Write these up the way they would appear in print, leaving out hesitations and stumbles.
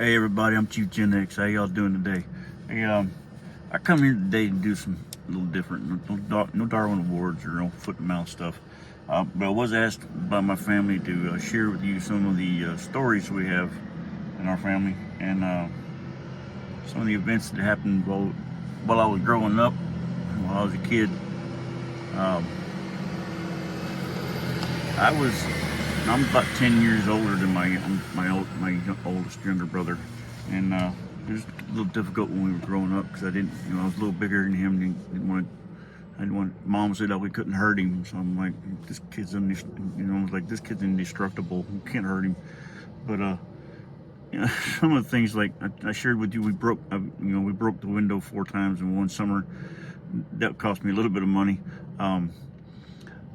Hey everybody, I'm Chief Gen X. How y'all doing today? Hey, I come here today to do some a little different. No Darwin Awards or no foot and mouth stuff. But I was asked by my family to share with you some of the stories we have in our family and some of the events that happened while I was growing up, while I was a kid. Um, I'm about 10 years older than my oldest younger brother, and it was a little difficult when we were growing up because I didn't, I was a little bigger than him. I didn't want. Mom said that we couldn't hurt him, so I'm like, this kid's I was like, this kid's indestructible. We can't hurt him. But some of the things like I shared with you, we broke the window 4 times in one summer. That cost me a little bit of money.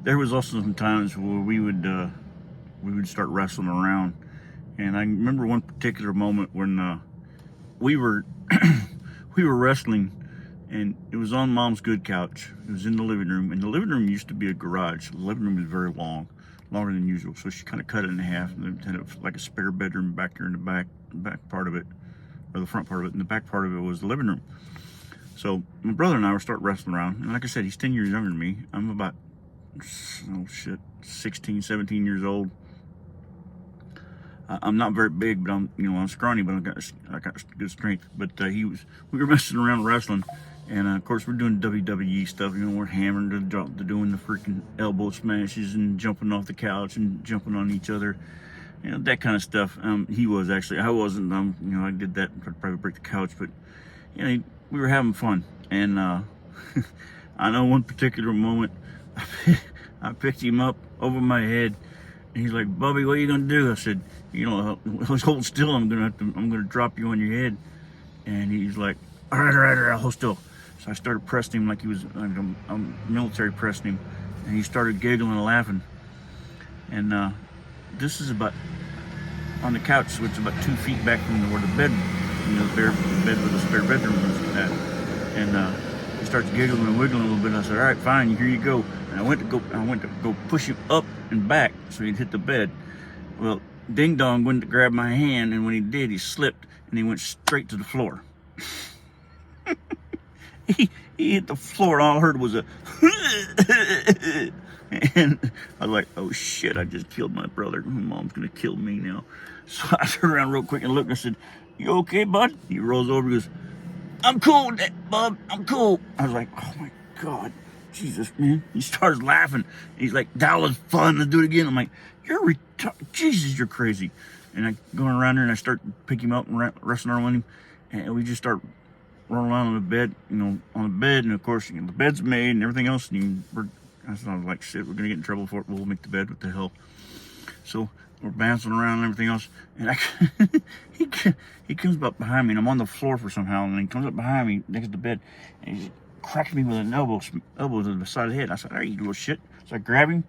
There was also some times where we would start wrestling around, and I remember one particular moment when we were we were wrestling, and it was on Mom's good couch. It was in the living room, and the living room used to be a garage. The living room is very long, longer than usual, so she kind of cut it in half and then had like a spare bedroom back there in the back part of it, or the front part of it, and the back part of it was the living room. So my brother and I would start wrestling around, and like I said, he's 10 years younger than me. I'm about 16, 17 years old. I'm not very big, but I'm scrawny, but I got good strength. But we were messing around wrestling, and of course we're doing WWE stuff. We're hammering doing the freaking elbow smashes and jumping off the couch and jumping on each other, that kind of stuff. He was actually, I wasn't. I did that. I'd probably break the couch, but we were having fun. And I know one particular moment, I picked him up over my head. And he's like, "Bubby, what are you gonna do?" I said, "Hold still. I'm gonna drop you on your head." And he's like, "All right, hold still." So I started pressing him like he was military pressing him, and he started giggling and laughing. And this is about on the couch, so it's about 2 feet back from where the bed, the bed with the spare bedroom was at. And he starts giggling and wiggling a little bit. I said, "All right, fine, here you go." And I went to go push him up and back so he'd hit the bed. Well, Ding Dong went to grab my hand, and when he did, he slipped and he went straight to the floor. he hit the floor, and all I heard was a and I was like, "Oh shit, I just killed my brother. My mom's gonna kill me now." So I turned around real quick and looked, and I said, "You okay, bud?" He rolls over and goes, "I'm cool, bub, I'm cool." I was like, "Oh my God, Jesus, man." He starts laughing. He's like, "That was fun, let's do it again." I'm like, "You're Jesus, you're crazy." And I go around there and I start picking him up and wrestling around with him. And we just start rolling around on the bed, and of course, the bed's made and everything else. And I was like, "Shit, we're gonna get in trouble for it. We'll make the bed, what the hell." So we're bouncing around and everything else, and he comes up behind me, and I'm on the floor for somehow, and he comes up behind me next to the bed, and he cracked me with an elbow to the side of the head. I said, "All right, you little shit." So I grabbed him,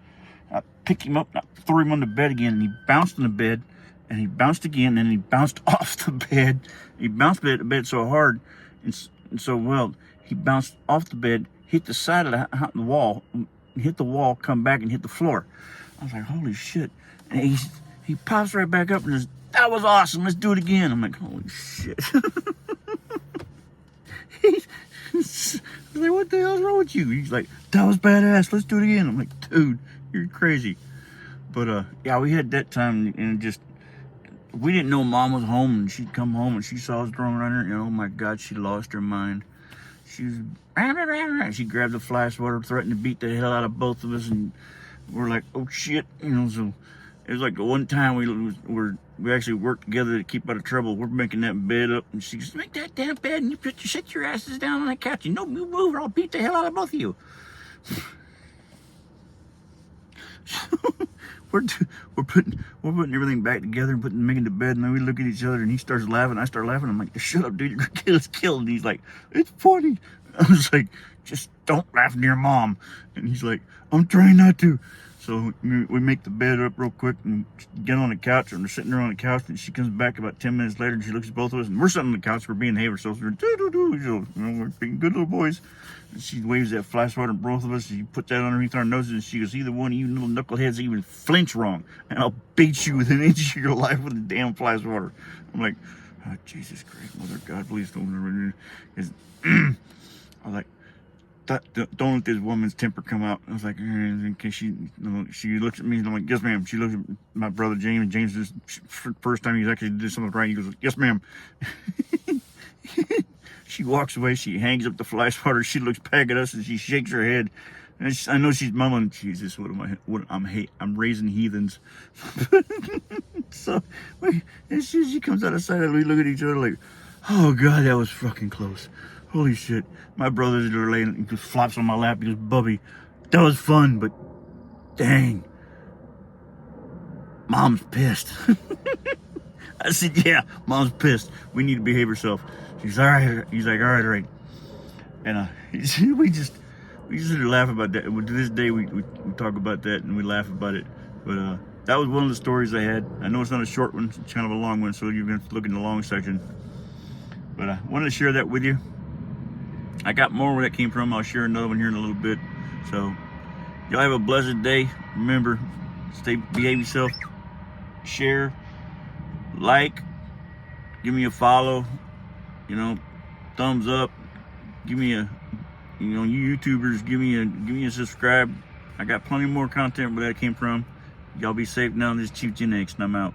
I picked him up, and I threw him on the bed again, and he bounced on the bed, and he bounced again, and he bounced off the bed. He bounced the bed so hard, and so well, he bounced off the bed, hit the side of the wall, hit the wall, come back and hit the floor. I was like, "Holy shit." And he pops right back up and says, "That was awesome, let's do it again." I'm like, "Holy shit." He's like, "What the hell's wrong with you?" He's like, "That was badass, let's do it again." I'm like, "Dude, you're crazy." But yeah, we had that time, and we didn't know Mom was home, and she'd come home and she saw us throwing around her, and oh my God, she lost her mind. She she grabbed the fly swatter, threatened to beat the hell out of both of us, and we're like, "Oh shit," so it was like the one time we actually worked together to keep out of trouble. We're making that bed up, and she goes, "Make that damn bed, and you sit your asses down on that couch. You move, or I'll beat the hell out of both of you." we're putting everything back together and making the bed, and then we look at each other, and he starts laughing. I start laughing. I'm like, "Shut up, dude! You're gonna get us killed." And he's like, "It's funny." I was like, "Just don't laugh near Mom." And he's like, "I'm trying not to." So we make the bed up real quick and get on the couch, and we're sitting there on the couch, and she comes back about 10 minutes later, and she looks at both of us, and we're sitting on the couch, we're being ourselves, we're we're being good little boys. And she waves that fly swatter at both of us, and she puts that underneath our noses, and she goes, "Either one of you little knuckleheads even flinch wrong, and I'll beat you within an inch of your life with a damn fly swatter." I'm like, Oh, Jesus Christ, Mother God, please don't. I was like, don't let this woman's temper come out. I was like, in case she looks at me, I'm like, yes, ma'am. She looks at my brother James. James is first time he's actually did something right. He goes, yes, ma'am. She walks away. She hangs up the fly swatter. She looks back at us and she shakes her head. And I know she's mumbling, Jesus, I'm raising heathens. So as soon as she comes out of sight, we look at each other like, oh God, that was fucking close. Holy shit. My brother's there laying and just flops on my lap. He goes, Bubby, that was fun, but dang, Mom's pissed. I said, yeah, Mom's pissed. We need to behave ourselves. She's all right. He's like, all right. And we just laugh about that. And to this day, we talk about that and we laugh about it. But that was one of the stories I had. I know it's not a short one. It's kind of a long one, so you're going to look in the long section. But I wanted to share that with you. I got more where that came from. I'll share another one here in a little bit. So y'all have a blessed day. Remember, behave yourself. Share, like, give me a follow. Thumbs up. Give me a, you YouTubers, give me a subscribe. I got plenty more content where that came from. Y'all be safe now. This is Chief Gen X, and I'm out.